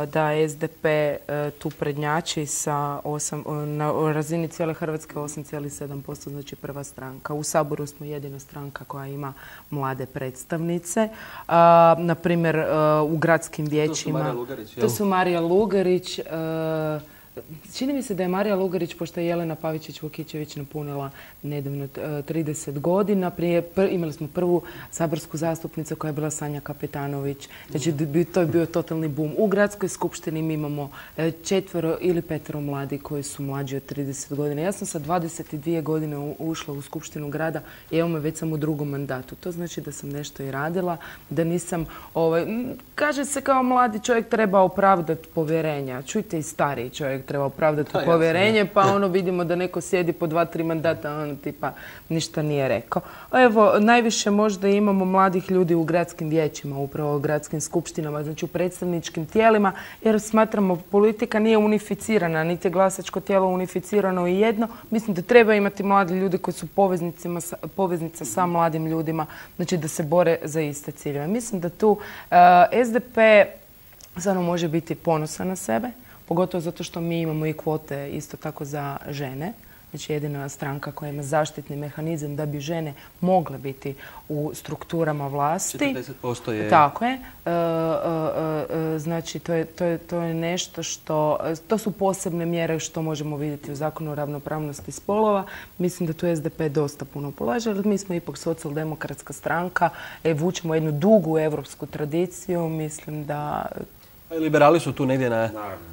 da SDP tu prednjači sa na razini cijele Hrvatske 8,7%, znači prva stranka. U Saboru smo jedina stranka koja ima mlade predstavnice. Na primjer, u gradskim vijećima... To su Marija Lugarić. Čini mi se da je Marija Lugarić, pošto je Jelena Pavičić-Vukičević napunila nedavno 30 godina. Imali smo prvu saborsku zastupnicu koja je bila Sanja Kapetanović. Znači, to je bio totalni bum. U gradskoj skupštini mi imamo 4 ili 5 mladi koji su mlađi od 30 godina. Ja sam sa 22 godine ušla u skupštinu grada i evo me, već sam u drugom mandatu. To znači da sam nešto i radila, da nisam... Kaže se kao mladi čovjek treba opravdati povjerenja. Čujte, i stariji čovjek treba opravdati povjerenje, pa vidimo da neko sjedi po 2-3 mandata, tipa ništa nije rekao. Evo, najviše možda imamo mladih ljudi u gradskim vijećima, upravo u gradskim skupštinama, znači u predstavničkim tijelima, jer smatramo politika nije unificirana, niti je glasačko tijelo unificirano i jedno. Mislim da treba imati mladi ljudi koji su poveznica sa mladim ljudima, znači da se bore za iste ciljeve. Mislim da tu SDP stvarno može biti ponosan na sebe, pogotovo zato što mi imamo i kvote isto tako za žene. Znači jedina stranka koja ima zaštitni mehanizam da bi žene mogle biti u strukturama vlasti. 40% je... Tako je. Znači to je nešto što... To su posebne mjere što možemo vidjeti u Zakonu o ravnopravnosti spolova. Mislim da tu SDP dosta puno polaže, jer mi smo ipak socijaldemokratska stranka, vučemo jednu dugu evropsku tradiciju. Mislim da... Liberali su tu negdje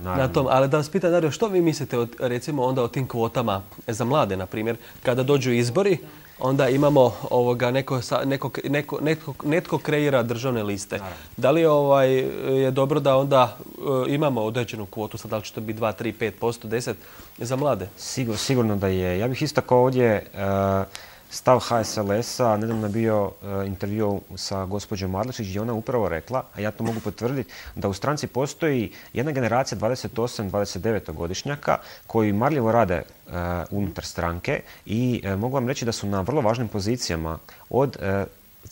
na tom. Ali da vas pitam, Dario, što vi mislite recimo onda o tim kvotama za mlade, na primjer, kada dođu izbori, onda imamo netko kreira državne liste. Da li je dobro da onda imamo određenu kvotu, sad da li će to biti 2, 3, 5%, 10% za mlade? Sigurno da je. Ja bih isto kao ovdje stav HSLS-a, nedavno je bio intervju sa gospođom Marlišić gdje ona upravo rekla, a ja to mogu potvrditi, da u stranci postoji jedna generacija 28-29 godišnjaka koji marljivo rade unutar stranke i mogu vam reći da su na vrlo važnim pozicijama.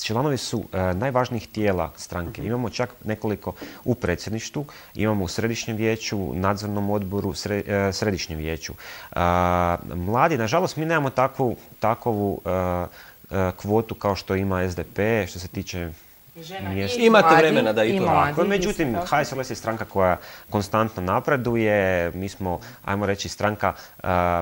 Članovi su najvažnijih tijela stranke. Imamo čak nekoliko u predsjedništvu, imamo u središnjem vijeću, nadzornom odboru, središnjem vijeću. Mladi, nažalost, mi nemamo takvu kvotu kao što ima SDP, što se tiče mjesta. Imate vremena da i to radi. Međutim, HSLS je stranka koja konstantno napreduje. Mi smo, ajmo reći,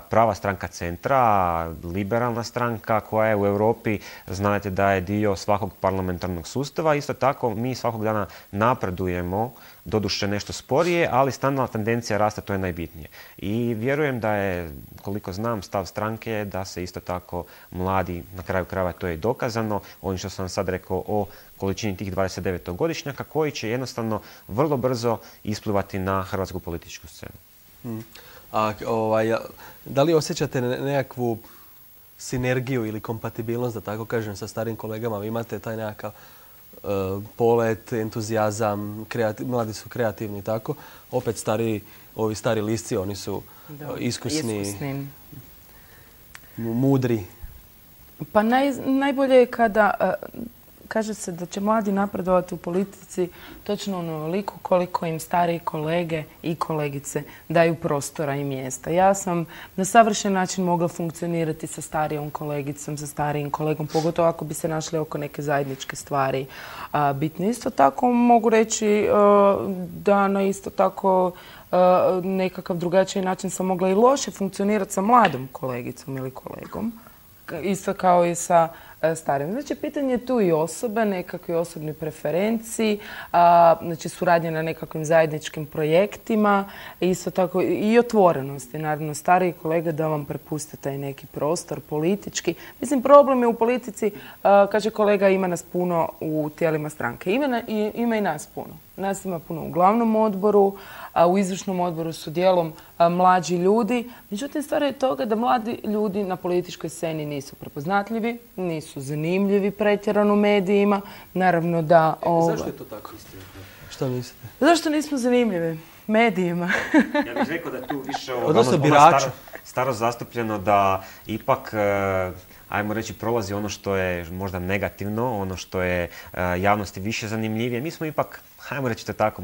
prava stranka centra, liberalna stranka koja je u Europi, znate da je dio svakog parlamentarnog sustava. Isto tako, mi svakog dana napredujemo, doduše nešto sporije, ali stalna tendencija rasta, to je najbitnije. I vjerujem da je, koliko znam, stav stranke da se isto tako mladi, na kraju krajeva to je i dokazano, ovim što sam sad rekao o količini tih 29-godišnjaka koji će jednostavno vrlo brzo isplivati na hrvatsku političku scenu. Da li osjećate nekakvu sinergiju ili kompatibilnost, da tako kažem, sa starim kolegama? Vi imate taj nekakav polet, entuzijazam, mladi su kreativni, tako. Opet ovi stari lisci, oni su iskusni, mudri. Pa najbolje je kada kaže se da će mladi napredovati u politici točno onoliko koliko im stariji kolege i kolegice daju prostora i mjesta. Ja sam na savršen način mogla funkcionirati sa starijom kolegicom, sa starijim kolegom, pogotovo ako bi se našli oko neke zajedničke stvari bitne. Isto tako mogu reći da na isto tako nekakav drugačiji način sam mogla i loše funkcionirati sa mladom kolegicom ili kolegom. Isto kao i sa starim. Znači, pitanje je tu i osobe, nekakvi osobni preferenciji, znači suradnje na nekakvim zajedničkim projektima, isto tako i otvorenosti. Naravno, stariji kolega da vam prepuste taj neki prostor politički. Mislim, problem je u politici, kaže kolega, ima nas puno u tijelima stranke. Ima i nas puno. Nas ima puno u glavnom odboru, a u izvršnom odboru su dijelom mlađi ljudi. Međutim, stvar je toga da mladi ljudi na političkoj sceni nisu prepoznatljivi, nisu zanimljivi pretjerano u medijima. Naravno da... Zašto je to tako isto? Što mislite? Zašto nismo zanimljivi medijima? Ja bih rekao da je tu više staro zastupljeno da ipak... ajmo reći, prolazi ono što je možda negativno, ono što je javnosti više zanimljivije. Mi smo ipak hajmo reći to tako,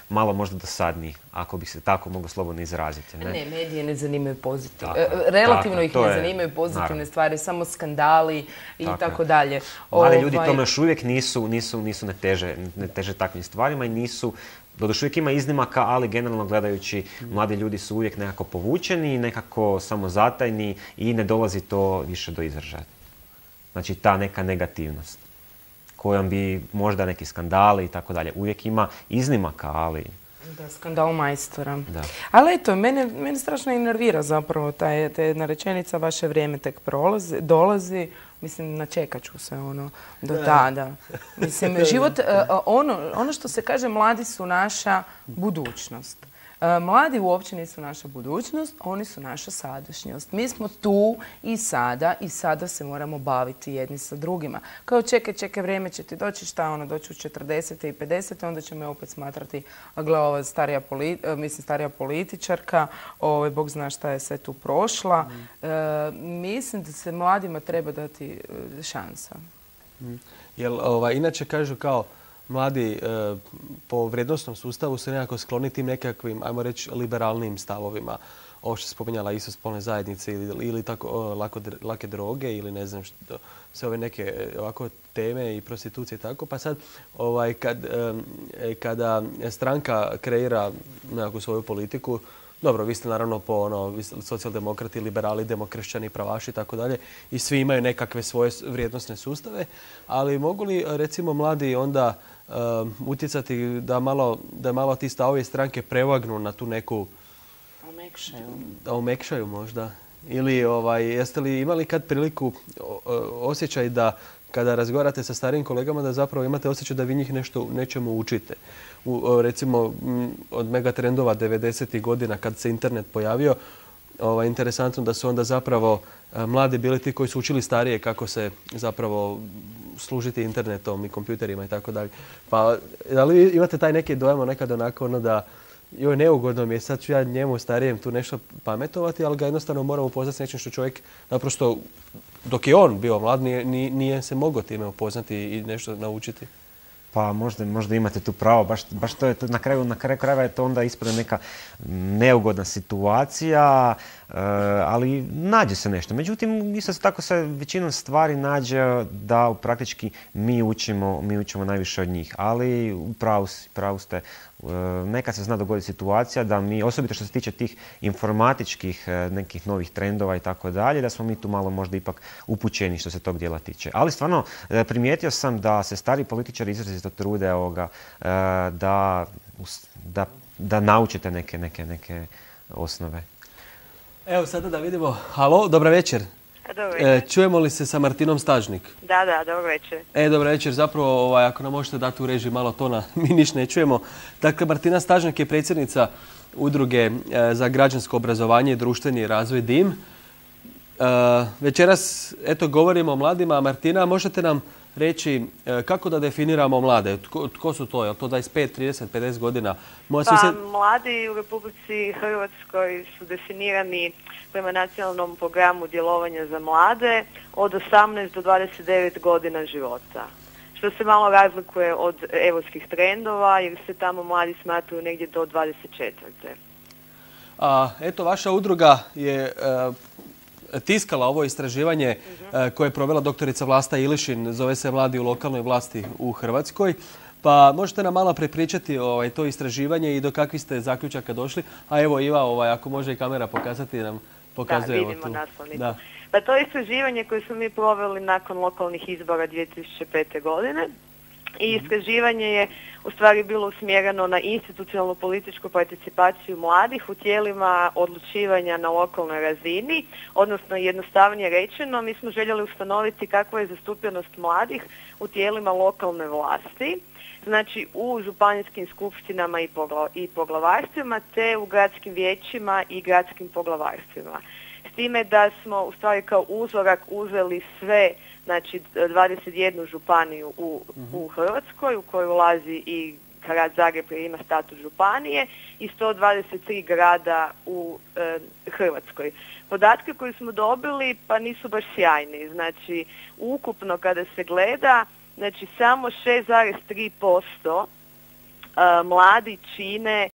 malo dosadniji, ako bi se tako moglo slobodno izraziti. Ne, medije ne zanimaju pozitivne. Relativno ih ne zanimaju pozitivne stvari, samo skandali i tako dalje. Mladi ljudi tome još uvijek nisu ne teže takvim stvarima i nisu. Doduše uvijek ima iznimaka, ali generalno gledajući mladi ljudi su uvijek nekako povučeni, nekako samozatajni i ne dolazi to više do izražaja. Znači ta neka negativnost kojom bi možda neki skandali i tako dalje. Uvijek ima iznimaka, ali... Da, skandal majstora. Da. Ali eto, mene strašno nervira zapravo ta jedna rečenica, vaše vrijeme tek dolazi. Mislim, načekat ću se do tada. Mislim, život, ono što se kaže, mladi su naša budućnost. Mladi uopće nisu naša budućnost, oni su naša sadašnjost. Mi smo tu i sada se moramo baviti jedni sa drugima. Kao čekaj, vrijeme će ti doći, doći u 40. i 50. onda će me opet smatrati, gle, ova starija političarka, Bog zna šta je sve tu prošla. Mislim da se mladima treba dati šansa. Jel, inače kažu kao mladi po vrijednosnom sustavu se nekako skloni tim nekakvim, ajmo reći, liberalnim stavovima. Ovo što je spominjala istospolne zajednice ili tako lake droge ili ne znam što, sve ove neke ovako teme i prostitucije i tako. Pa sad kada stranka kreira nekakvu svoju politiku, dobro, vi ste naravno po socijaldemokrati, liberali, demokršćani, pravaši i tako dalje i svi imaju nekakve svoje vrijednosne sustave, ali mogu li recimo mladi onda utjecati da malo ti stavovi stranke prevagnu na tu neku... Da omekšaju možda. Ili jeste li imali kad priliku osjećaj da kada razgovarate sa starijim kolegama da zapravo imate osjećaj da vi njih nečemu učite? Recimo od megatrendova 90. godina kad se internet pojavio, interesantno da su onda zapravo mladi bili ti koji su učili starije kako se zapravo služiti internetom i kompjuterima i tako dalje. Pa da li imate taj neki dojam nekad onako da joj, neugodno mi je, sad ću ja njemu starijem tu nešto pametovati, ali ga jednostavno moram upoznati s nečim što čovjek naprosto, dok je on bio mlad, nije se mogao time upoznati i nešto naučiti. Pa možda imate tu pravo, baš to je na kraju krajeva je to onda ispada neka neugodna situacija, ali nađe se nešto. Međutim, isto tako se većinom stvari nađe da praktički mi učimo najviše od njih. Ali pravu ste, nekad se zna dogoditi situacija da mi, osobito što se tiče tih informatičkih nekih novih trendova i tako dalje, da smo mi tu malo možda ipak upućeni što se tog dijela tiče. Ali stvarno primijetio sam da se stari političari izrazito trude da naučite neke osnove. Evo sada da vidimo. Halo, dobar večer. Dobar večer. Čujemo li se sa Martinom Stažnik? Da, dobar večer. Dobar večer. Zapravo, ako nam možete dati u režiji malo tona, mi ništa ne čujemo. Dakle, Martina Stažnik je predsjednica Udruge za građansko obrazovanje i društveni razvoj DIM. Večeras, govorimo o mladima. Martina, možete nam reći kako da definiramo mlade? Tko su to? Je li to 25, 30, 50 godina? Mladi u Republici Hrvatskoj su definirani prema nacionalnom programu djelovanja za mlade od 18 do 29 godina života. Što se malo razlikuje od europskih trendova jer se tamo mladi smatruju negdje do 24. Vaša udruga je tiskala ovo istraživanje koje je provela doktorica Vlasta Ilišin, zove se Mladi u lokalnoj vlasti u Hrvatskoj. Pa možete nam malo prepričati to istraživanje i do kakvih ste zaključaka došli. A evo Iva, ako može i kamera pokazati, nam pokazuje. Da, vidimo naslovnicu. Pa to je istraživanje koje smo mi proveli nakon lokalnih izbora 2005. godine. I istraživanje je u stvari bilo usmjereno na institucionalnu političku participaciju mladih u tijelima odlučivanja na lokalnoj razini, odnosno jednostavnije rečeno, mi smo željeli ustanoviti kakva je zastupljenost mladih u tijelima lokalne vlasti, znači u županijskim skupštinama i poglavarstvima te u gradskim vijećima i gradskim poglavarstvima. S time da smo u stvari kao uzorak uzeli sve, znači 21 županiju u Hrvatskoj u kojoj ulazi i grad Zagreb koji ima status županije i 123 grada u Hrvatskoj. Podatke koje smo dobili pa nisu baš sjajni, znači ukupno kada se gleda, znači samo 6,3% mladi čine